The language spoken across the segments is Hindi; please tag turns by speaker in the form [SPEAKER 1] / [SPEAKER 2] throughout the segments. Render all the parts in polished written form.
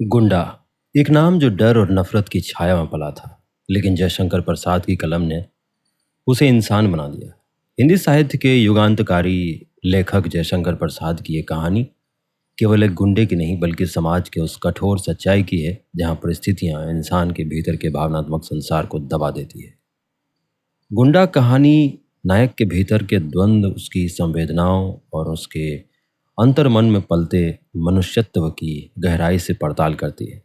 [SPEAKER 1] गुंडा एक नाम जो डर और नफरत की छाया में पला था। लेकिन जयशंकर प्रसाद की कलम ने उसे इंसान बना दिया। हिंदी साहित्य के युगांतकारी लेखक जयशंकर प्रसाद की ये कहानी केवल एक गुंडे की नहीं बल्कि समाज के उस कठोर सच्चाई की है जहां परिस्थितियां इंसान के भीतर के भावनात्मक संसार को दबा देती है। गुंडा कहानी नायक के भीतर के द्वंद्व, उसकी संवेदनाओं और उसके अंतर्मन में पलते मनुष्यत्व की गहराई से पड़ताल करती है।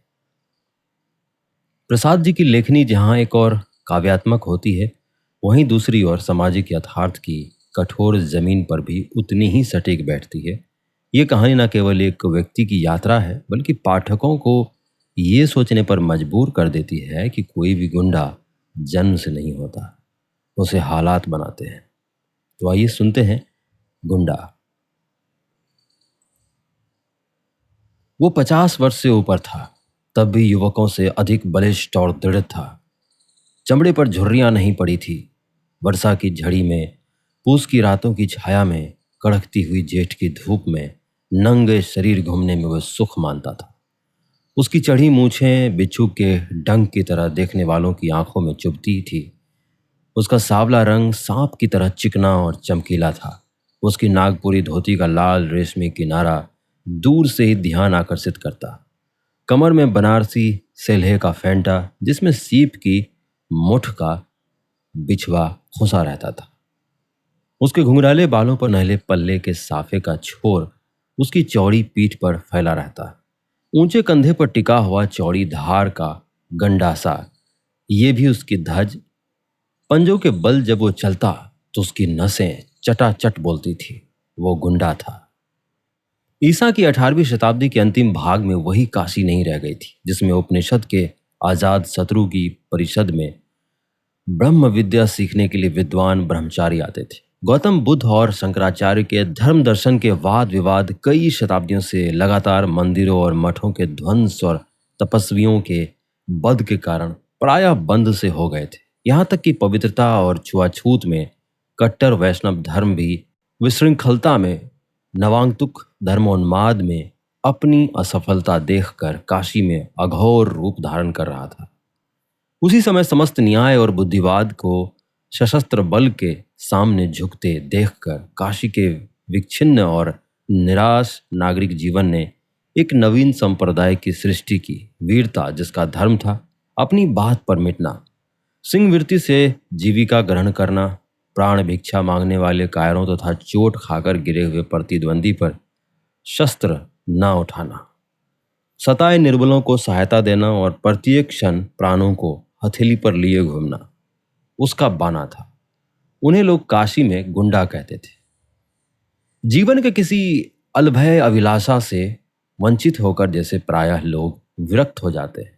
[SPEAKER 1] प्रसाद जी की लेखनी जहाँ एक और काव्यात्मक होती है, वहीं दूसरी ओर सामाजिक यथार्थ की कठोर जमीन पर भी उतनी ही सटीक बैठती है। ये कहानी न केवल एक व्यक्ति की यात्रा है बल्कि पाठकों को ये सोचने पर मजबूर कर देती है कि कोई भी गुंडा जन्म से नहीं होता, उसे हालात बनाते हैं। तो आइए सुनते हैं गुंडा। वो 50 वर्ष से ऊपर था, तब भी युवकों से अधिक बलिष्ठ और दृढ़ था। चमड़े पर झुर्रियां नहीं पड़ी थी। वर्षा की झड़ी में, पूस की रातों की छाया में, कड़कती हुई जेठ की धूप में नंगे शरीर घूमने में वह सुख मानता था। उसकी चढ़ी मूछें बिच्छू के डंक की तरह देखने वालों की आंखों में चुभती थी। उसका सांवला रंग सांप की तरह चिकना और चमकीला था। उसकी नागपुरी धोती का लाल रेशमी किनारा दूर से ही ध्यान आकर्षित करता। कमर में बनारसी सेल्हे का फेंटा जिसमें सीप की मुठ का बिछवा खुसा रहता था। उसके घुंघराले बालों पर नहले पल्ले के साफे का छोर उसकी चौड़ी पीठ पर फैला रहता। ऊंचे कंधे पर टिका हुआ चौड़ी धार का गंडासा, ये भी उसकी धज। पंजों के बल जब वो चलता तो उसकी नसें चटाचट बोलती थी। वो गुंडा था। ईसा की 18वीं शताब्दी के अंतिम भाग में वही काशी नहीं रह गई थी जिसमें उपनिषद के आजाद शत्रु की परिषद में ब्रह्म विद्या सीखने के लिए विद्वान ब्रह्मचारी आते थे। गौतम बुद्ध और शंकराचार्य के धर्म दर्शन के वाद विवाद कई शताब्दियों से लगातार मंदिरों और मठों के ध्वंस और तपस्वियों के वध के कारण प्रायः बंद से हो गए थे। यहाँ तक कि पवित्रता और छुआछूत में कट्टर वैष्णव धर्म भी विशृंखलता में, नवांतुक धर्मोन्माद में अपनी असफलता देखकर काशी में अघोर रूप धारण कर रहा था। उसी समय समस्त न्याय और बुद्धिवाद को सशस्त्र बल के सामने झुकते देखकर काशी के विच्छिन्न और निराश नागरिक जीवन ने एक नवीन संप्रदाय की सृष्टि की। वीरता जिसका धर्म था अपनी बात पर मिटना, सिंहवृत्ति से जीविका ग्रहण करना, प्राण भिक्षा मांगने वाले कायरों तथा चोट खाकर गिरे हुए प्रतिद्वंदी पर शस्त्र न उठाना, सताए निर्बलों को सहायता देना और प्रत्येक क्षण प्राणों को हथेली पर लिए घूमना उसका बाना था। उन्हें लोग काशी में गुंडा कहते थे। जीवन के किसी अलभय अभिलाषा से वंचित होकर जैसे प्रायः लोग विरक्त हो जाते हैं,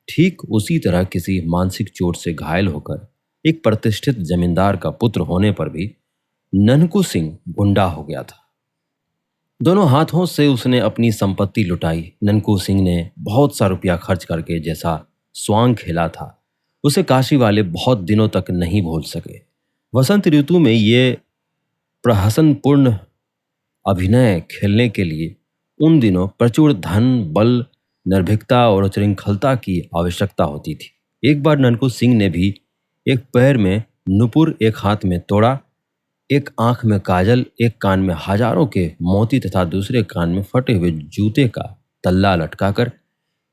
[SPEAKER 1] ठीक उसी तरह किसी मानसिक चोट से घायल होकर एक प्रतिष्ठित जमींदार का पुत्र होने पर भी ननकू सिंह गुंडा हो गया था। दोनों हाथों से उसने अपनी संपत्ति लुटाई। ननकू सिंह ने बहुत सा रुपया खर्च करके जैसा स्वांग खेला था उसे काशी वाले बहुत दिनों तक नहीं भूल सके। वसंत ऋतु में ये प्रहसनपूर्ण अभिनय खेलने के लिए उन दिनों प्रचुर धन, बल, निर्भीकता और उच्छृंखलता की आवश्यकता होती थी। एक बार ननकू सिंह ने भी एक पैर में नुपुर, एक हाथ में तोड़ा, एक आंख में काजल, एक कान में हजारों के मोती तथा दूसरे कान में फटे हुए जूते का तल्ला लटकाकर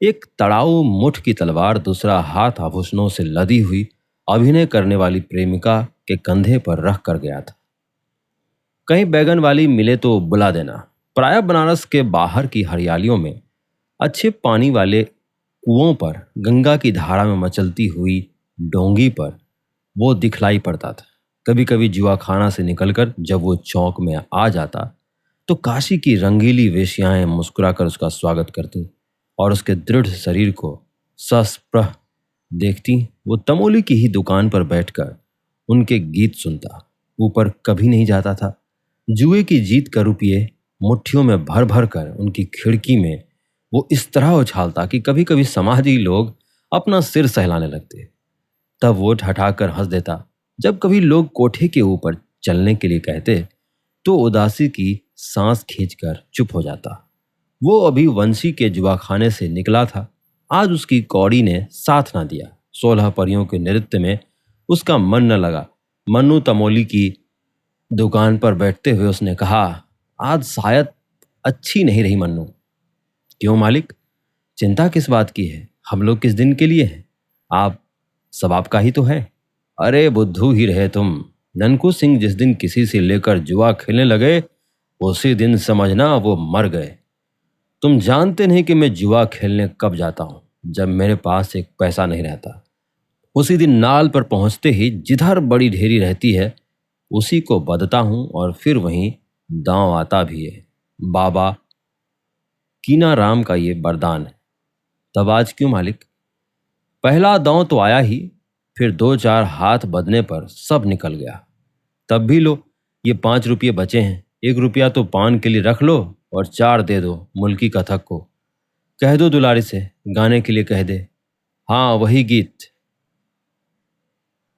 [SPEAKER 1] एक तड़ाऊ मुठ की तलवार दूसरा हाथ आभूषणों से लदी हुई अभिनय करने वाली प्रेमिका के कंधे पर रख कर गया था। कहीं बैगन वाली मिले तो बुला देना। प्रायः बनारस के बाहर की हरियालियों में, अच्छे पानी वाले कुओं पर, गंगा की धारा में मचलती हुई डोंगी पर वो दिखलाई पड़ता था। कभी कभी जुआखाना से निकलकर जब वो चौक में आ जाता तो काशी की रंगीली वेश्याएं मुस्कुराकर उसका स्वागत करती और उसके दृढ़ शरीर को सस्पृह देखती। वो तमोली की ही दुकान पर बैठकर उनके गीत सुनता, ऊपर कभी नहीं जाता था। जुए की जीत का रुपये मुट्ठियों में भर भर कर उनकी खिड़की में वो इस तरह उछालता कि कभी कभी समाधि लोग अपना सिर सहलाने लगते। तब वो ठठाकर हंस देता। जब कभी लोग कोठे के ऊपर चलने के लिए कहते तो उदासी की सांस खींचकर चुप हो जाता वो अभी वंशी के जुआखाने से निकला था। आज उसकी कौड़ी ने साथ ना दिया। 16 परियों के नृत्य में उसका मन न लगा। मन्नू तमोली की दुकान पर बैठते हुए उसने कहा, आज शायद अच्छी नहीं रही मन्नू। क्यों मालिक, चिंता किस बात की है? हम लोग किस दिन के लिए हैं? आप सब आपका ही तो है। अरे बुद्धू ही रहे तुम। ननकू सिंह जिस दिन किसी से लेकर जुआ खेलने लगे उसी दिन समझना वो मर गए। तुम जानते नहीं कि मैं जुआ खेलने कब जाता हूं, जब मेरे पास एक पैसा नहीं रहता। उसी दिन नाल पर पहुंचते ही जिधर बड़ी ढेरी रहती है उसी को बदता हूं और फिर वहीं दांव आता भी है। बाबा कीना राम का ये वरदान है। तब आज क्यों मालिक? पहला दांव तो आया ही, फिर 2-4 हाथ बदने पर सब निकल गया। तब भी लो, ये 5 रुपये बचे हैं। 1 रुपया तो पान के लिए रख लो और 4 दे दो मुल्की कथक को। कह दो दुलारी से गाने के लिए कह दे। हाँ, वही गीत,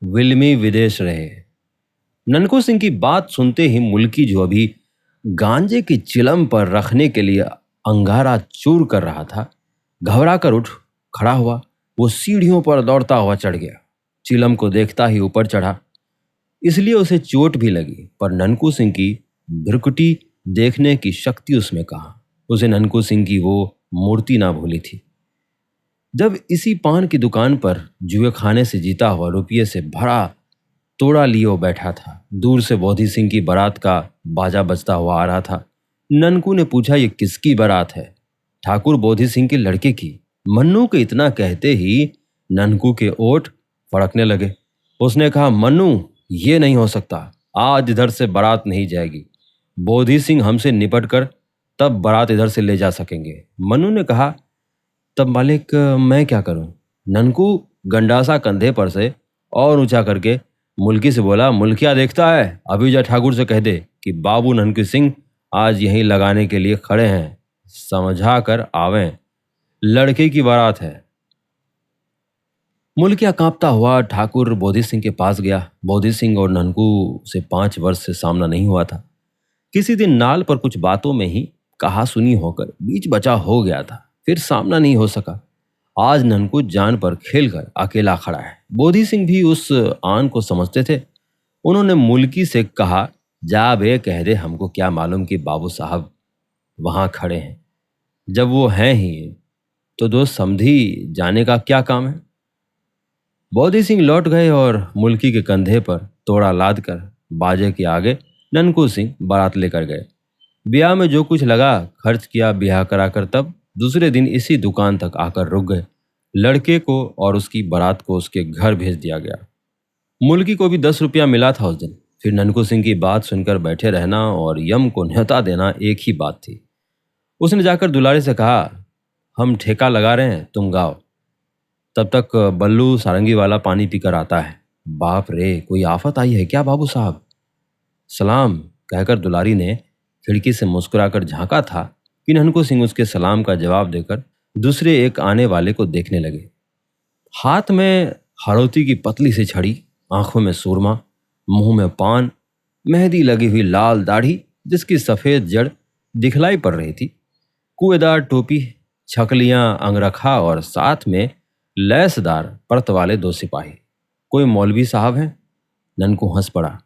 [SPEAKER 1] विल्मी विदेश रहे। ननकू सिंह की बात सुनते ही मुल्की, जो अभी गांजे की चिलम पर रखने के लिए अंगारा चूर कर रहा था, घबरा कर उठ खड़ा हुआ। वो सीढ़ियों पर दौड़ता हुआ चढ़ गया। चिलम को देखता ही ऊपर चढ़ा, इसलिए उसे चोट भी लगी, पर ननकू सिंह की भ्रुकुटी देखने की शक्ति उसमें कहाँ। उसे ननकू सिंह की वो मूर्ति ना भूली थी, जब इसी पान की दुकान पर जुए खाने से जीता हुआ रुपये से भरा तोड़ा लियो बैठा था। दूर से बोधी सिंह की बारात का बाजा बजता हुआ आ रहा था। ननकू ने पूछा, ये किसकी बारात है? ठाकुर बोधी सिंह के लड़के की। मन्नू के इतना कहते ही ननकू के ओठ फड़कने लगे। उसने कहा, मन्नू, ये नहीं हो सकता। आज इधर से बारात नहीं जाएगी। बोधी सिंह हमसे निपट कर तब बारात इधर से ले जा सकेंगे। मन्नू ने कहा, तब मालिक मैं क्या करूं? ननकू गंडासा कंधे पर से और ऊंचा करके मुल्की से बोला, मुल्किया देखता है, अभी जा ठाकुर से कह दे कि बाबू ननकू सिंह आज यहीं लगाने के लिए खड़े हैं, समझा कर आवें, लड़के की बारात है। मुल्किया कांपता हुआ ठाकुर बोधी सिंह के पास गया। बोधी सिंह और ननकू से 5 वर्ष से सामना नहीं हुआ था। किसी दिन नाल पर कुछ बातों में ही कहा सुनी होकर बीच बचा हो गया था, फिर सामना नहीं हो सका। आज ननकू जान पर खेलकर अकेला खड़ा है। बोधी सिंह भी उस आन को समझते थे। उन्होंने मुल्की से कहा, जा बे कह दे, हमको क्या मालूम कि बाबू साहब वहां खड़े हैं। जब वो हैं ही तो दो समधी जाने का क्या काम है। बोधी सिंह लौट गए और मुल्की के कंधे पर तोड़ा लाद कर बाजे के आगे ननकू सिंह बारात लेकर गए। ब्याह में जो कुछ लगा खर्च किया ब्याह कराकर, तब दूसरे दिन इसी दुकान तक आकर रुक गए। लड़के को और उसकी बारात को उसके घर भेज दिया गया। मुल्की को भी 10 रुपया मिला था उस दिन। फिर ननकू सिंह की बात सुनकर बैठे रहना और यम को न्योता देना एक ही बात थी। उसने जाकर दुलारे से कहा, हम ठेका लगा रहे हैं, तुम गाओ। तब तक बल्लू सारंगी वाला पानी पीकर आता है। बाप रे, कोई आफत आई है क्या बाबू साहब? सलाम कहकर दुलारी ने खिड़की से मुस्कुराकर झांका था कि ननकू सिंह उसके सलाम का जवाब देकर दूसरे एक आने वाले को देखने लगे। हाथ में हाड़ौती की पतली सी छड़ी, आंखों में सुरमा, मुंह में पान, मेहंदी लगी हुई लाल दाढ़ी जिसकी सफेद जड़ दिखलाई पड़ रही थी, कुएदार टोपी, छकलियां अंगरखा और साथ में लैसदार परत वाले 2 सिपाही। कोई मौलवी साहब हैं? ननकू हंस पड़ा।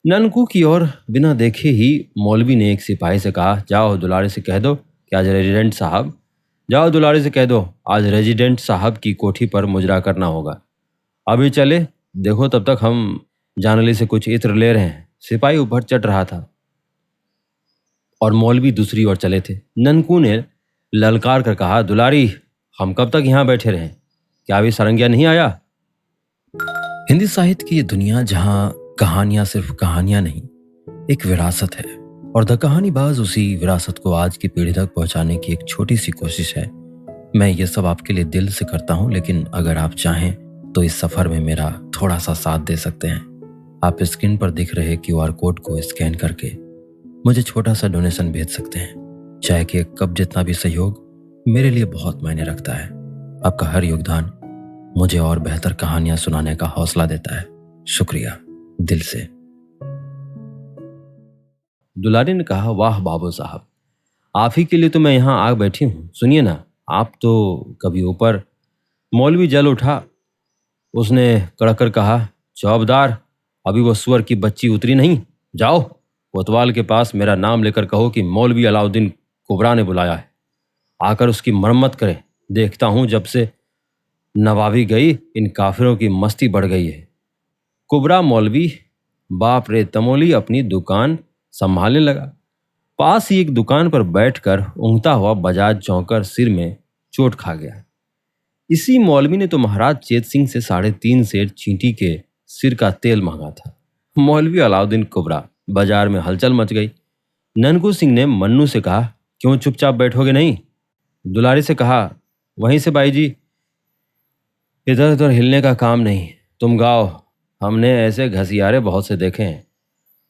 [SPEAKER 1] ननकू की ओर बिना देखे ही मौलवी ने एक सिपाही से कहा, जाओ दुलारे से कह दो कि आज रेजिडेंट साहब, जाओ दुलारे से कह दो आज रेजिडेंट साहब की कोठी पर मुजरा करना होगा। अभी चले, देखो तब तक हम जानली से कुछ इत्र ले रहे हैं। सिपाही ऊपर चढ़ रहा था और मौलवी दूसरी ओर चले थे। ननकू ने ललकार कर कहा, दुलारी, हम कब तक यहाँ बैठे रहें? क्या अभी सारंगिया नहीं आया? हिंदी साहित्य की ये दुनिया जहां कहानियां सिर्फ कहानियां नहीं, एक विरासत है, और द कहानीबाज उसी विरासत को आज की पीढ़ी तक पहुंचाने की एक छोटी सी कोशिश है। मैं ये सब आपके लिए दिल से करता हूं, लेकिन अगर आप चाहें तो इस सफर में मेरा थोड़ा सा साथ दे सकते हैं। आप स्क्रीन पर दिख रहे QR कोड को स्कैन करके मुझे छोटा सा डोनेशन भेज सकते हैं। चाहे कि एक कप जितना भी सहयोग मेरे लिए बहुत मायने रखता है। आपका हर योगदान मुझे और बेहतर कहानियां सुनाने का हौसला देता है। शुक्रिया दिल से। दुलारी ने कहा, वाह बाबू साहब, आप ही के लिए तो मैं यहाँ आ बैठी हूँ, सुनिए ना। आप तो कभी ऊपर। मौलवी जल उठा। उसने कड़क कर कहा, चौबदार, अभी वो सुअर की बच्ची उतरी नहीं? जाओ कोतवाल के पास मेरा नाम लेकर कहो कि मौलवी अलाउद्दीन कुबरा ने बुलाया है, आकर उसकी मरम्मत करे। देखता हूं जब से नवाबी गई इन काफिरों की मस्ती बढ़ गई है। कुबरा मौलवी बाप रे तमोली अपनी दुकान संभालने लगा। पास ही एक दुकान पर बैठकर ऊँघता हुआ बजाज चौंकर सिर में चोट खा गया। इसी मौलवी ने तो महाराज चेत सिंह से 3.5 सेर चींटी के सिर का तेल मांगा था। मौलवी अलाउद्दीन कुबरा। बाजार में हलचल मच गई। ननकू सिंह ने मन्नू से कहा, क्यों चुपचाप बैठोगे नहीं? दुलारी से कहा, वहीं से बाई जी, इधर उधर हिलने का काम नहीं, तुम गाओ। हमने ऐसे घसियारे बहुत से देखे हैं।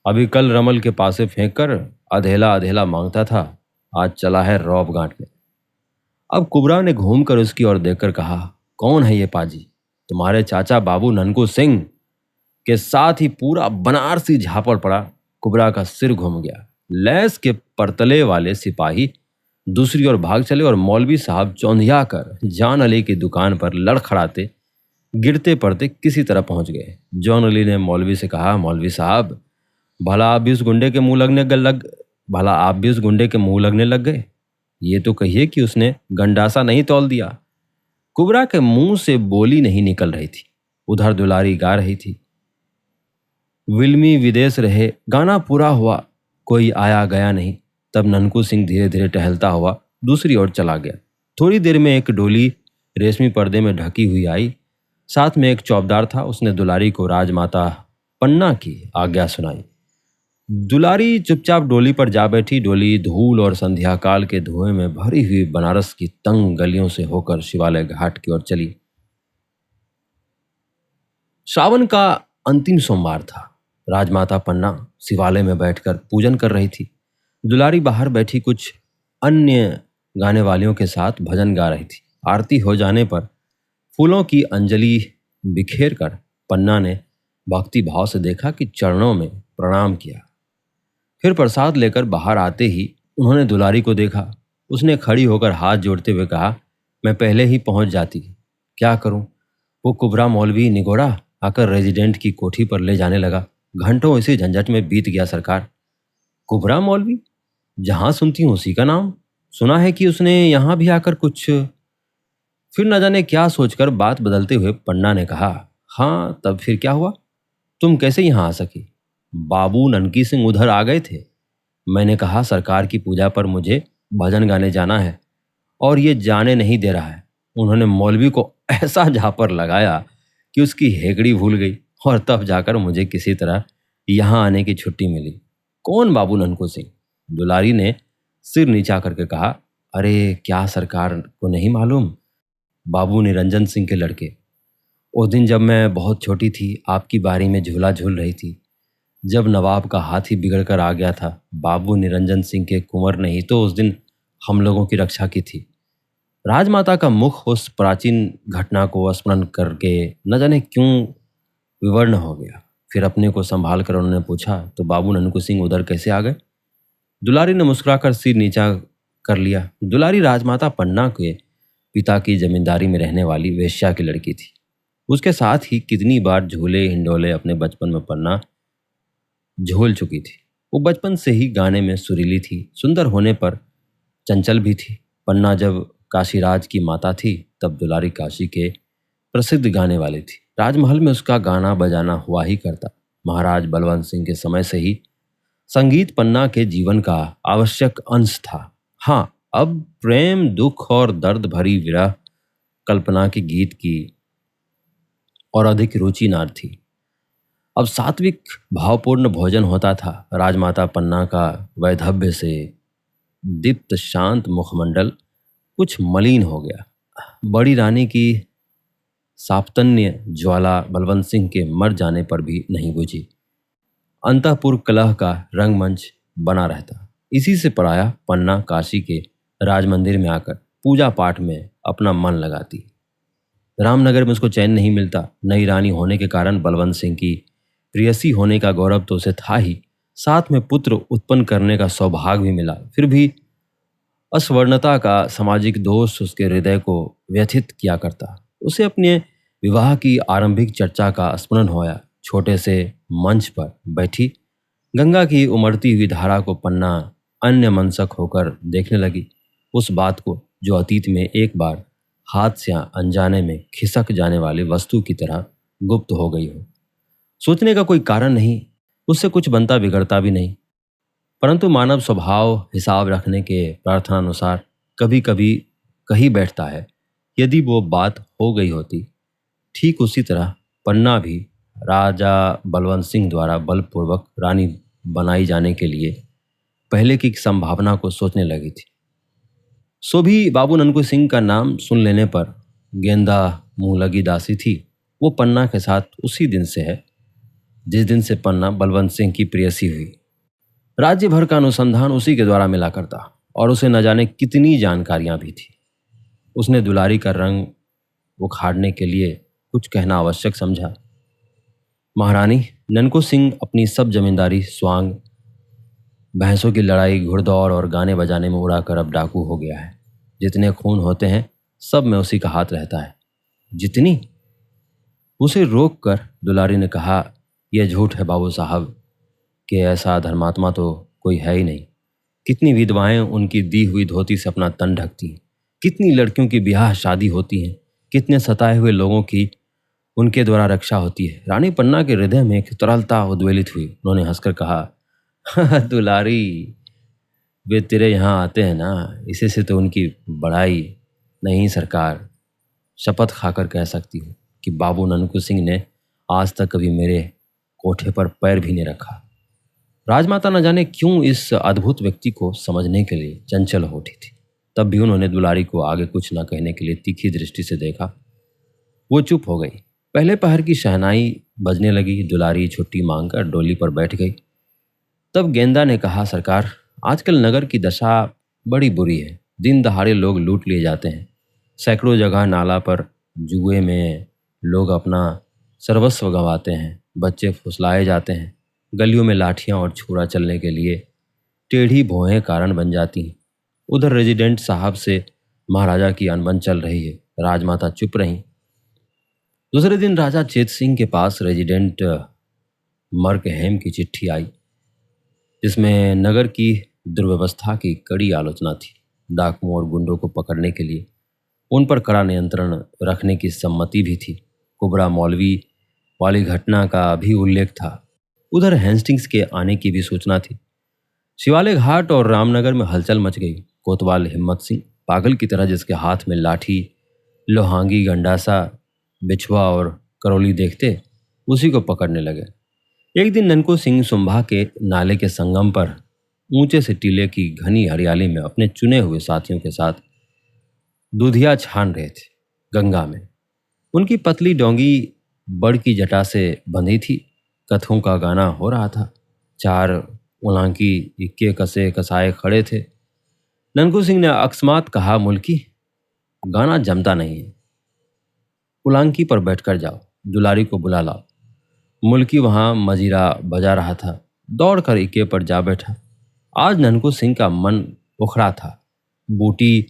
[SPEAKER 1] अभी कल रमल के पासे फेंक कर अधेला अधेला मांगता था, आज चला है रौब गांठने। अब कुबरा ने घूमकर उसकी ओर देखकर कहा, कौन है ये पाजी? तुम्हारे चाचा बाबू ननकू सिंह। के साथ ही पूरा बनारसी झापड़ पड़ा। कुबरा का सिर घूम गया। लैस के परतले वाले सिपाही दूसरी ओर भाग चले और मौलवी साहब चौंधिया कर जॉन अली की दुकान पर लड़खड़ाते गिरते पड़ते किसी तरह पहुंच गए। जॉन अली ने मौलवी से कहा, मौलवी साहब, भला आप भी उस गुंडे के मुंह लगने लग गए। ये तो कहिए कि उसने गंडासा नहीं तौल दिया। कुबरा के मुंह से बोली नहीं निकल रही थी। उधर दुलारी गा रही थी, विल्मी विदेश रहे, गाना पूरा हुआ, कोई आया गया नहीं। तब ननकू सिंह धीरे धीरे टहलता हुआ दूसरी ओर चला गया। थोड़ी देर में एक डोली रेशमी पर्दे में ढकी हुई आई। साथ में एक चौबदार था। उसने दुलारी को राजमाता पन्ना की आज्ञा सुनाई। दुलारी चुपचाप डोली पर जा बैठी। डोली धूल और संध्या काल के धुएं में भरी हुई बनारस की तंग गलियों से होकर शिवालय घाट की ओर चली। श्रावण का अंतिम सोमवार था। राजमाता पन्ना शिवालय में बैठकर पूजन कर रही थी। दुलारी बाहर बैठी कुछ अन्य गाने वालियों के साथ भजन गा रही थी। आरती हो जाने पर फूलों की अंजलि बिखेर कर पन्ना ने भक्ति भाव से देखा कि चरणों में प्रणाम किया। फिर प्रसाद लेकर बाहर आते ही उन्होंने दुलारी को देखा। उसने खड़ी होकर हाथ जोड़ते हुए कहा, मैं पहले ही पहुंच जाती, क्या करूं? वो कुबरा मौलवी निगोड़ा आकर रेजिडेंट की कोठी पर ले जाने लगा। घंटों इसी झंझट में बीत गया सरकार। कुबरा मौलवी? जहां सुनती हूं उसी का नाम। सुना है कि उसने यहां भी आकर कुछ। फिर न जाने क्या सोचकर बात बदलते हुए पन्ना ने कहा, हाँ तब फिर क्या हुआ? तुम कैसे यहां आ सकी? बाबू ननकी सिंह उधर आ गए थे। मैंने कहा सरकार की पूजा पर मुझे भजन गाने जाना है और ये जाने नहीं दे रहा है। उन्होंने मौलवी को ऐसा झापर लगाया कि उसकी हेकड़ी भूल गई और तब जाकर मुझे किसी तरह यहाँ आने की छुट्टी मिली। कौन बाबू ननकू सिंह? दुलारी ने सिर नीचा करके कहा, अरे क्या सरकार को नहीं मालूम? बाबू निरंजन सिंह के लड़के। उस दिन जब मैं बहुत छोटी थी, आपकी बारी में झूला झूल रही थी, जब नवाब का हाथी बिगड़ कर आ गया था, बाबू निरंजन सिंह के कुंवर ने ही तो उस दिन हम लोगों की रक्षा की थी। राजमाता का मुख उस प्राचीन घटना को स्मरण करके न जाने क्यों विवर्ण हो गया। फिर अपने को संभाल कर उन्होंने पूछा, तो बाबू ननकू सिंह उधर कैसे आ गए? दुलारी ने मुस्कुराकर सिर नीचा कर लिया। दुलारी राजमाता पन्ना के पिता की जमींदारी में रहने वाली वेश्या की लड़की थी। उसके साथ ही कितनी बार झूले हिंडोले अपने बचपन में पन्ना झूल चुकी थी। वो बचपन से ही गाने में सुरीली थी, सुंदर होने पर चंचल भी थी। पन्ना जब काशीराज की माता थी तब दुलारी काशी के प्रसिद्ध गाने वाली थी। राजमहल में उसका गाना बजाना हुआ ही करता। महाराज बलवंत सिंह के समय से ही संगीत पन्ना के जीवन का आवश्यक अंश था। हाँ, अब प्रेम दुख और दर्द भरी विरह कल्पना के गीत की और अधिक रुचि न थी। अब सात्विक भावपूर्ण भोजन होता था। राजमाता पन्ना का वैधव्य से दीप्त शांत मुखमंडल कुछ मलिन हो गया। बड़ी रानी की साप्तन्य ज्वाला बलवंत सिंह के मर जाने पर भी नहीं बुझी। अंतःपुर कलह का रंगमंच बना रहता। इसी से पराया पन्ना काशी के राजमंदिर में आकर पूजा पाठ में अपना मन लगाती। रामनगर में उसको चैन नहीं मिलता। नई रानी होने के कारण बलवंत सिंह की प्रियसी होने का गौरव तो उसे था ही, साथ में पुत्र उत्पन्न करने का सौभाग्य भी मिला। फिर भी अस्वर्णता का सामाजिक दोष उसके हृदय को व्यथित किया करता। उसे अपने विवाह की आरंभिक चर्चा का स्मरण होया। छोटे से मंच पर बैठी गंगा की उमड़ती हुई धारा को पन्ना अन्य मनसक होकर देखने लगी। उस बात को जो अतीत में एक बार हाथ से अनजाने में खिसक जाने वाली वस्तु की तरह गुप्त हो गई हो। सोचने का कोई कारण नहीं, उससे कुछ बनता बिगड़ता भी नहीं, परंतु मानव स्वभाव हिसाब रखने के प्रार्थनानुसार कभी कभी कही बैठता है। यदि वो बात हो गई होती, ठीक उसी तरह पन्ना भी राजा बलवंत सिंह द्वारा बलपूर्वक रानी बनाई जाने के लिए पहले की संभावना को सोचने लगी थी। सो भी बाबू ननकू सिंह का नाम सुन लेने पर गेंदा मुंह लगी दासी थी। वो पन्ना के साथ उसी दिन से है जिस दिन से पन्ना बलवंत सिंह की प्रेयसी हुई। राज्य भर का अनुसंधान उसी के द्वारा मिला करता और उसे न जाने कितनी जानकारियां भी थी। उसने दुलारी का रंग उखाड़ने के लिए कुछ कहना आवश्यक समझा। महारानी, ननकू सिंह अपनी सब जमींदारी, स्वांग, भैंसों की लड़ाई, घुड़दौड़ और गाने बजाने में उड़ाकर अब डाकू हो गया है। जितने खून होते हैं सब में उसी का हाथ रहता है। जितनी? उसे रोक कर दुलारी ने कहा, यह झूठ है बाबू साहब कि ऐसा धर्मात्मा तो कोई है ही नहीं। कितनी विधवाएं उनकी दी हुई धोती से अपना तन ढकती हैं, कितनी लड़कियों की ब्याह शादी होती हैं, कितने सताए हुए लोगों की उनके द्वारा रक्षा होती है। रानी पन्ना के हृदय में एक तरलता उद्वेलित हुई। उन्होंने हंसकर कहा, दुलारी, वे तेरे यहाँ आते हैं ना, इसी से तो उनकी बड़ाई। नहीं सरकार, शपथ खाकर कह सकती हूँ कि बाबू ननकू सिंह ने आज तक कभी मेरे कोठे पर पैर भी नहीं रखा। राजमाता न जाने क्यों इस अद्भुत व्यक्ति को समझने के लिए चंचल हो उठी थी। तब भी उन्होंने दुलारी को आगे कुछ न कहने के लिए तीखी दृष्टि से देखा। वो चुप हो गई। पहले पहर की शहनाई बजने लगी। दुलारी छुट्टी मांगकर डोली पर बैठ गई। तब गेंदा ने कहा, सरकार, आजकल नगर की दशा बड़ी बुरी है। दिन दहाड़े लोग लूट लिए जाते हैं। सैकड़ों जगह नाला पर जुए में लोग अपना सर्वस्व गंवाते हैं। बच्चे फुसलाए जाते हैं। गलियों में लाठियां और छुरा चलने के लिए टेढ़ी भौहें कारण बन जाती हैं। उधर रेजिडेंट साहब से महाराजा की अनबन चल रही है। राजमाता चुप रहीं। दूसरे दिन राजा चेत सिंह के पास रेजिडेंट मर्कहेम की चिट्ठी आई, जिसमें नगर की दुर्व्यवस्था की कड़ी आलोचना थी। डाकुओं और गुंडों को पकड़ने के लिए उन पर कड़ा नियंत्रण रखने की सम्मति भी थी। कुबरा मौलवी वाली घटना का भी उल्लेख था। उधर हेस्टिंग्स के आने की भी सूचना थी। शिवालय घाट और रामनगर में हलचल मच गई। कोतवाल हिम्मत सिंह पागल की तरह, जिसके हाथ में लाठी, लोहांगी, गंडासा, बिछुआ और करौली देखते उसी को पकड़ने लगे। एक दिन ननकू सिंह सुंभा के नाले के संगम पर ऊंचे से टीले की घनी हरियाली में अपने चुने हुए साथियों के साथ दूधिया छान रहे थे। गंगा में उनकी पतली डोंगी बड़ की जटा से बंधी थी। कथों का गाना हो रहा था। 4 उलांकी इक्के कसे कसाए खड़े थे। ननकू सिंह ने अकस्मात कहा, मुल्की, गाना जमता नहीं है, उलांकी पर बैठकर जाओ, दुलारी को बुला लाओ। मुल्की वहां मजीरा बजा रहा था। दौड़कर इक्के पर जा बैठा। आज ननकू सिंह का मन उखड़ा था। बूटी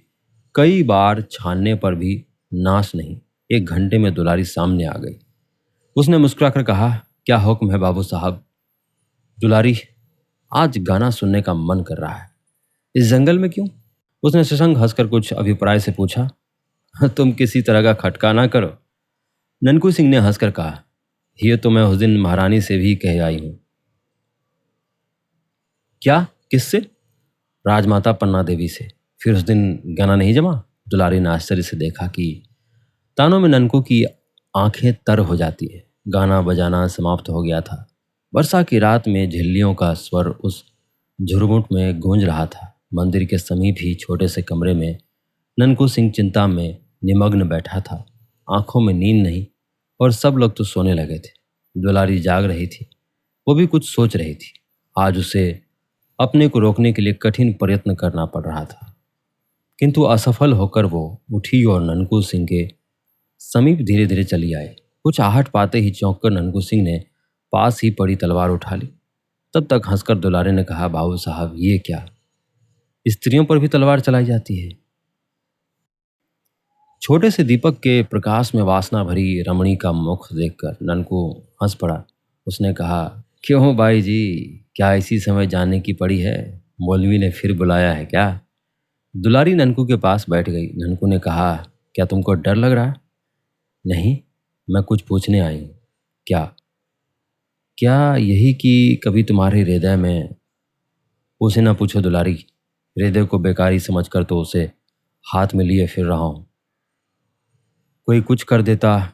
[SPEAKER 1] कई बार छानने पर भी नाश नहीं। 1 घंटे में दुलारी सामने आ गई। उसने मुस्कुराकर कहा, क्या हुक्म है बाबू साहब? दुलारी, आज गाना सुनने का मन कर रहा है। इस जंगल में क्यों? उसने सशंक हंसकर कुछ अभिप्राय से पूछा। तुम किसी तरह का खटका ना करो। ननकू सिंह ने हंसकर कहा, ये तो मैं उस दिन महारानी से भी कह आई हूं। क्या? किससे? राजमाता पन्ना देवी से। फिर उस दिन गाना नहीं जमा? दुलारी ने आश्चर्य से देखा कि तानों में ननकू की आंखें तर हो जाती है। गाना बजाना समाप्त हो गया था। वर्षा की रात में झिल्लियों का स्वर उस झुरमुट में गूंज रहा था। मंदिर के समीप ही छोटे से कमरे में ननकू सिंह चिंता में निमग्न बैठा था। आंखों में नींद नहीं और सब लोग तो सोने लगे थे। दुलारी जाग रही थी। वो भी कुछ सोच रही थी। आज उसे अपने को रोकने के लिए कठिन प्रयत्न करना पड़ रहा था, किंतु असफल होकर वो उठी और ननकू सिंह के समीप धीरे धीरे चली आई। कुछ आहट पाते ही चौंक कर ननकू सिंह ने पास ही पड़ी तलवार उठा ली। तब तक हंसकर दुलारे ने कहा, बाबू साहब, ये क्या? स्त्रियों पर भी तलवार चलाई जाती है। छोटे से दीपक के प्रकाश में वासना भरी रमणी का मुख देखकर ननकू हंस पड़ा। उसने कहा, क्यों भाई जी, क्या इसी समय जाने की पड़ी है? मौलवी ने फिर बुलाया है क्या? दुलारी ननकू के पास बैठ गई। ननकू ने कहा, क्या तुमको डर लग रहा है? नहीं, मैं कुछ पूछने आई हूँ। क्या? क्या यही कि कभी तुम्हारे हृदय में... उसे न पूछो दुलारी, हृदय को बेकारी समझकर तो उसे हाथ में लिए फिर रहा हूँ। कोई कुछ कर देता,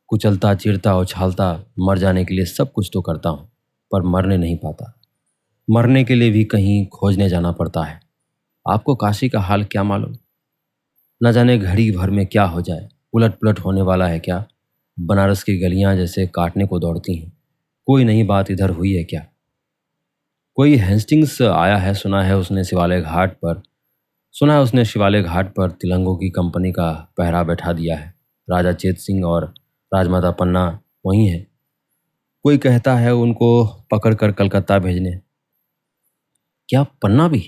[SPEAKER 1] कुचलता, चीरता, उछालता, मर जाने के लिए सब कुछ तो करता हूँ, पर मरने नहीं पाता। मरने के लिए भी कहीं खोजने जाना पड़ता है। आपको काशी का हाल क्या मालूम? न जाने घड़ी भर में क्या हो जाए, उलट पुलट होने वाला है क्या? बनारस की गलियां जैसे काटने को दौड़ती हैं। कोई नई बात इधर हुई है क्या? कोई हेस्टिंग्स आया है, सुना है उसने शिवालय घाट पर तिलंगों की कंपनी का पहरा बैठा दिया है। राजा चेत सिंह और राजमाता पन्ना वहीं है। कोई कहता है उनको पकड़ कर कलकत्ता भेजने। क्या पन्ना भी?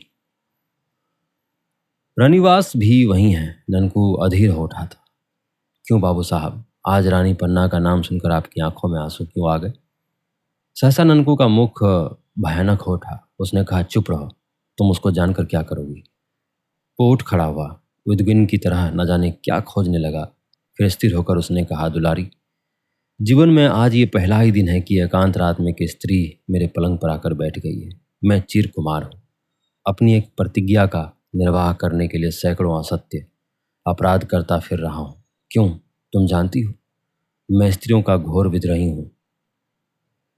[SPEAKER 1] रनिवास भी वहीं है। ननकू अधीर हो उठा था। क्यों बाबू साहब, आज रानी पन्ना का नाम सुनकर आपकी आंखों में आंसू क्यों आ गए? सहसा ननकू का मुख भयानक हो उठा। उसने कहा, चुप रहो, तुम उसको जानकर क्या करोगी? वो उठ खड़ा हुआ, उद्गिन की तरह न जाने क्या खोजने लगा। फिर स्थिर होकर उसने कहा, दुलारी, जीवन में आज ये पहला ही दिन है कि एकांत रात में एक स्त्री मेरे पलंग पर आकर बैठ गई है। मैं चिर कुमार हूँ। अपनी एक प्रतिज्ञा का निर्वाह करने के लिए सैकड़ों असत्य अपराध करता फिर रहा हूँ। क्यों? तुम जानती हो, मैं स्त्रियों का घोर विद्रोही हूँ।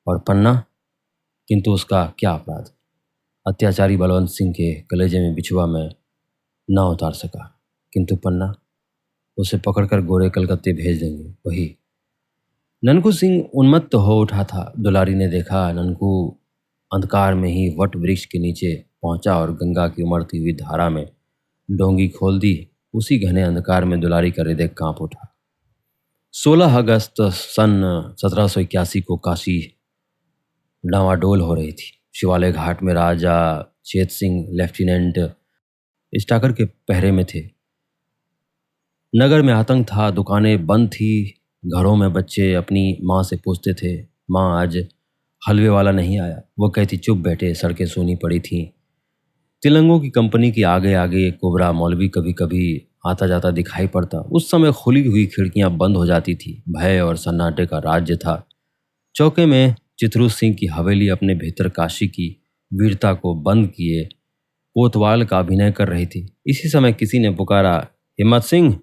[SPEAKER 1] और पन्ना, किंतु उसका क्या अपराध? अत्याचारी बलवंत सिंह के कलेजे में बिछुआ मैं ना उतार सका, किंतु पन्ना, उसे पकड़कर गोरे कलकत्ते भेज देंगे वही। ननकू सिंह उन्मत्त हो उठा था। दुलारी ने देखा ननकू अंधकार में ही वट वृक्ष के नीचे पहुंचा और गंगा की उमड़ती हुई धारा में डोंगी खोल दी। उसी घने अंधकार में दुलारी का हृदय कांप उठा। 16 अगस्त सन 1781 को काशी डामाडोल हो रही थी। शिवालय घाट में राजा चेत सिंह लेफ्टिनेंट स्टाकर के पहरे में थे। नगर में आतंक था, दुकानें बंद थी। घरों में बच्चे अपनी माँ से पूछते थे, माँ आज हलवे वाला नहीं आया? वो कहती, चुप बैठे, सड़कें सूनी पड़ी थीं। तिलंगों की कंपनी के आगे आगे कोबरा मौलवी कभी कभी आता जाता दिखाई पड़ता। उस समय खुली हुई खिड़कियां बंद हो जाती थी। भय और सन्नाटे का राज्य था। चौके में चित्रू सिंह की हवेली अपने भीतर काशी की वीरता को बंद किए कोतवाल का अभिनय कर रही थी। इसी समय किसी ने पुकारा, हिम्मत सिंह।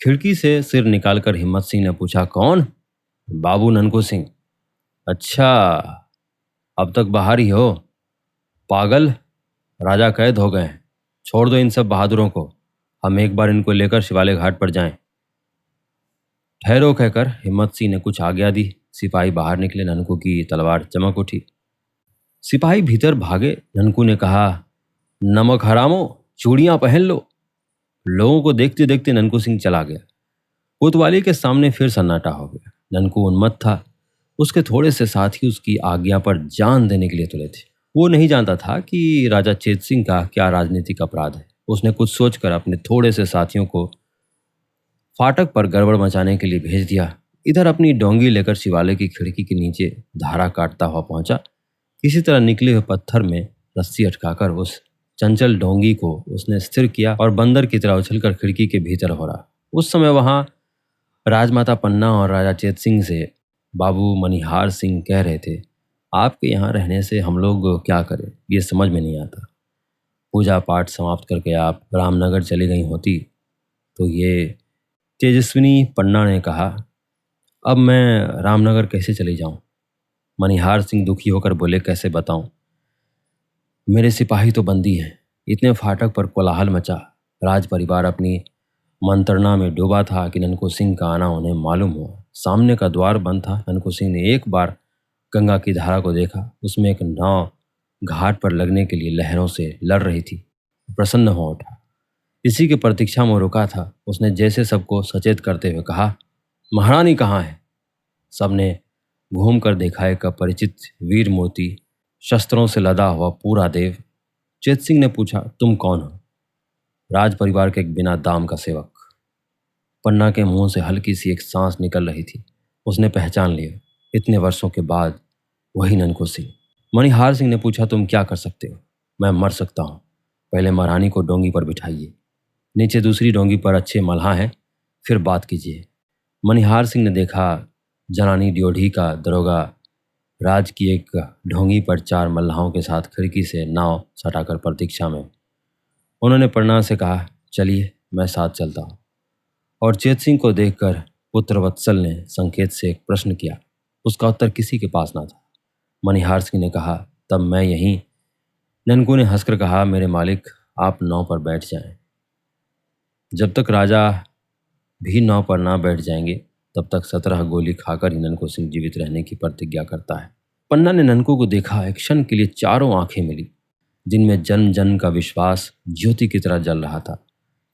[SPEAKER 1] खिड़की से सिर निकालकर हिम्मत सिंह ने पूछा, कौन? बाबू ननकू सिंह। अच्छा, अब तक बाहर ही हो? पागल, राजा कैद हो गए हैं। छोड़ दो इन सब बहादुरों को, हम एक बार इनको लेकर शिवालय घाट पर जाएं। ठहरो कहकर हिम्मत सिंह ने कुछ आज्ञा दी। सिपाही बाहर निकले। ननकू की तलवार चमक उठी। सिपाही भीतर भागे। ननकू ने कहा, नमक हरामो, चूड़ियां पहन लो। लोगों को देखते देखते ननकू सिंह चला गया। कोतवाली के सामने फिर सन्नाटा हो गया। ननकू उन्मत्त था। उसके थोड़े से साथी उसकी आज्ञा पर जान देने के लिए तुले थे। वो नहीं जानता था कि राजा चेत सिंह का क्या राजनीतिक अपराध है। उसने कुछ सोचकर अपने थोड़े से साथियों को फाटक पर गड़बड़ मचाने के लिए भेज दिया। इधर अपनी डोंगी लेकर शिवालय की खिड़की के नीचे धारा काटता हुआ पहुंचा। किसी तरह निकले हुए पत्थर में रस्सी अटकाकर उस चंचल डोंगी को उसने स्थिर किया और बंदर की तरह उछलकर खिड़की के भीतर हो रहा। उस समय वहां राजमाता पन्ना और राजा चेत सिंह से बाबू मनिहार सिंह कह रहे थे, आपके यहाँ रहने से हम लोग क्या करें, ये समझ में नहीं आता। पूजा पाठ समाप्त करके आप रामनगर चली गई होती तो ये... तेजस्विनी पन्ना ने कहा, अब मैं रामनगर कैसे चली जाऊं? मनिहार सिंह दुखी होकर बोले, कैसे बताऊं? मेरे सिपाही तो बंदी हैं। इतने फाटक पर कोलाहल मचा। राज परिवार अपनी मंत्रणा में डूबा था कि ननकू सिंह का आना उन्हें मालूम हुआ। सामने का द्वार बंद था। ननकू सिंह ने एक बार गंगा की धारा को देखा। उसमें एक नाव घाट पर लगने के लिए लहरों से लड़ रही थी। प्रसन्न हो उठा। इसी की प्रतीक्षा में रुका था। उसने जैसे सबको सचेत करते हुए कहा, महारानी कहाँ है? सबने घूम कर देखा। एक अपरिचित वीर मूर्ति, शस्त्रों से लदा हुआ पूरा देव, चेत सिंह ने पूछा, तुम कौन हो? राज परिवार के एक बिना दाम का सेवक। पन्ना के मुंह से हल्की सी एक सांस निकल रही थी। उसने पहचान लिया, इतने वर्षों के बाद वही ननकू सिंह। मणिहार सिंह ने पूछा, तुम क्या कर सकते हो? मैं मर सकता हूँ। पहले महारानी को डोंगी पर बिठाइए, नीचे दूसरी डोंगी पर अच्छे मल्हा हैं, फिर बात कीजिए। मणिहार सिंह ने देखा, जनानी ड्योढ़ी का दरोगा राज की एक ढोंगी पर 4 मल्लाहों के साथ खिड़की से नाव सटाकर प्रतीक्षा में। उन्होंने पन्ना से कहा, चलिए मैं साथ चलता हूँ। और चेत सिंह को देखकर पुत्र वत्सल ने संकेत से एक प्रश्न किया। उसका उत्तर किसी के पास ना था। मणिहार सिंह ने कहा, तब मैं यहीं। ननकू ने हंसकर कहा, मेरे मालिक आप नाव पर बैठ जाएं। जब तक राजा भी नाव पर ना बैठ जाएंगे तब तक 17 गोली खाकर ही ननकू सिंह जीवित रहने की प्रतिज्ञा करता है। पन्ना ने ननकू को देखा। एक क्षण के लिए चारों आंखें मिली, जिनमें जन जन का विश्वास ज्योति की तरह जल रहा था।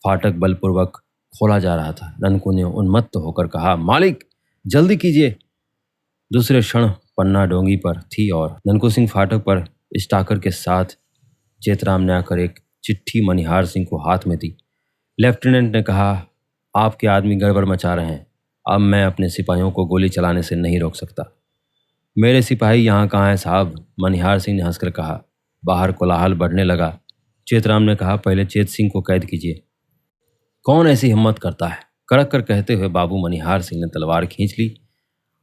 [SPEAKER 1] फाटक बलपूर्वक खोला जा रहा था। ननकू ने उन्मत्त होकर कहा, मालिक जल्दी कीजिए। दूसरे क्षण पन्ना डोंगी पर थी और ननकू सिंह फाटक पर स्टाकर के साथ। चेतराम ने आकर एक चिट्ठी मणिहार सिंह को हाथ में दी। लेफ्टिनेंट ने कहा, आपके आदमी गड़बड़ मचा रहे हैं। अब मैं अपने सिपाहियों को गोली चलाने से नहीं रोक सकता। मेरे सिपाही यहाँ कहाँ हैं साहब? मणिहार सिंह ने हंसकर कहा। बाहर कोलाहल बढ़ने लगा। चेतराम ने कहा, पहले चेत सिंह को कैद कीजिए। कौन ऐसी हिम्मत करता है? कड़क कर कहते हुए बाबू मणिहार सिंह ने तलवार खींच ली।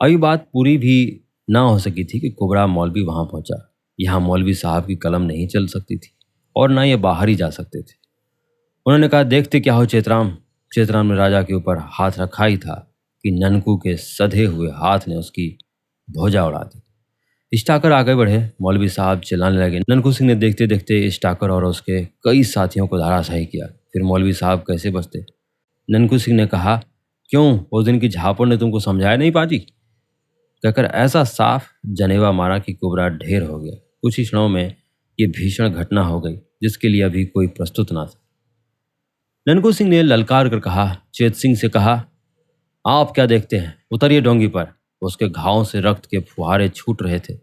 [SPEAKER 1] अभी बात पूरी भी ना हो सकी थी कि कुबरा मौलवी वहां पहुंचा। यहाँ मौलवी साहब की कलम नहीं चल सकती थी और ना ये बाहर ही जा सकते थे। उन्होंने कहा, देखते क्या हो चेतराम? चेतराम ने राजा के ऊपर हाथ रखा ही था कि ननकू के सधे हुए हाथ ने उसकी भौजा उड़ा दी। स्टाकर आगे बढ़े। मौलवी साहब चिल्लाने लगे। ननकू सिंह ने देखते देखते स्टाकर और उसके कई साथियों को धराशायी किया। फिर मौलवी साहब कैसे बचते? ननकू सिंह ने कहा, क्यों उस दिन की झापड़ ने तुमको समझाया नहीं पाजी? कहकर ऐसा साफ जनेवा मारा कि कुबरा ढेर हो गया। कुछ ही क्षणों में ये भीषण घटना हो गई जिसके लिए अभी कोई प्रस्तुत ना था। ननकू सिंह ने ललकार कर कहा, चेत सिंह से कहा, आप क्या देखते हैं, उतरिए डोंगी पर। उसके घावों से रक्त के फुहारे छूट रहे थे।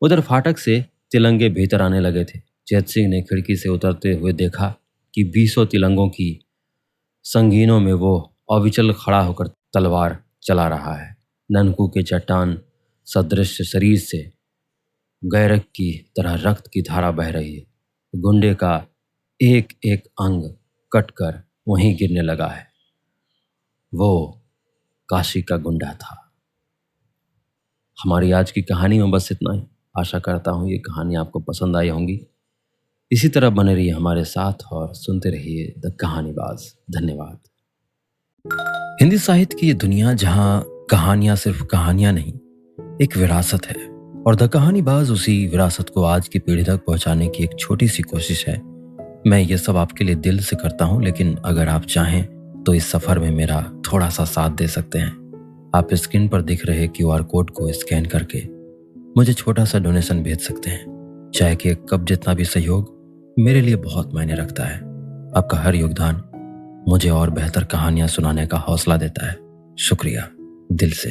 [SPEAKER 1] उधर फाटक से तिलंगे भीतर आने लगे थे। चेत सिंह ने खिड़की से उतरते हुए देखा कि 20 तिलंगों की संगीनों में वो अविचल खड़ा होकर तलवार चला रहा है। ननकू के चट्टान सदृश शरीर से गैरक की तरह रक्त की धारा बह रही है। गुंडे का एक एक अंग कटकर वहीं गिरने लगा है। वो काशी का गुंडा था। हमारी आज की कहानी में बस इतना ही। आशा करता हूँ ये कहानी आपको पसंद आई होंगी। इसी तरह बने रहिए हमारे साथ और सुनते रहिए द कहानीबाज। धन्यवाद। हिंदी साहित्य की ये दुनिया जहाँ कहानियां सिर्फ कहानियां नहीं, एक विरासत है, और द कहानीबाज उसी विरासत को आज की पीढ़ी तक पहुंचाने की एक छोटी सी कोशिश है। मैं ये सब आपके लिए दिल से करता हूं, लेकिन अगर आप चाहें तो इस सफर में मेरा थोड़ा सा साथ दे सकते हैं। आप स्क्रीन पर दिख रहे QR कोड को स्कैन करके मुझे छोटा सा डोनेशन भेज सकते हैं। चाहे कि एक कप जितना भी सहयोग मेरे लिए बहुत मायने रखता है। आपका हर योगदान मुझे और बेहतर कहानियां सुनाने का हौसला देता है। शुक्रिया दिल से।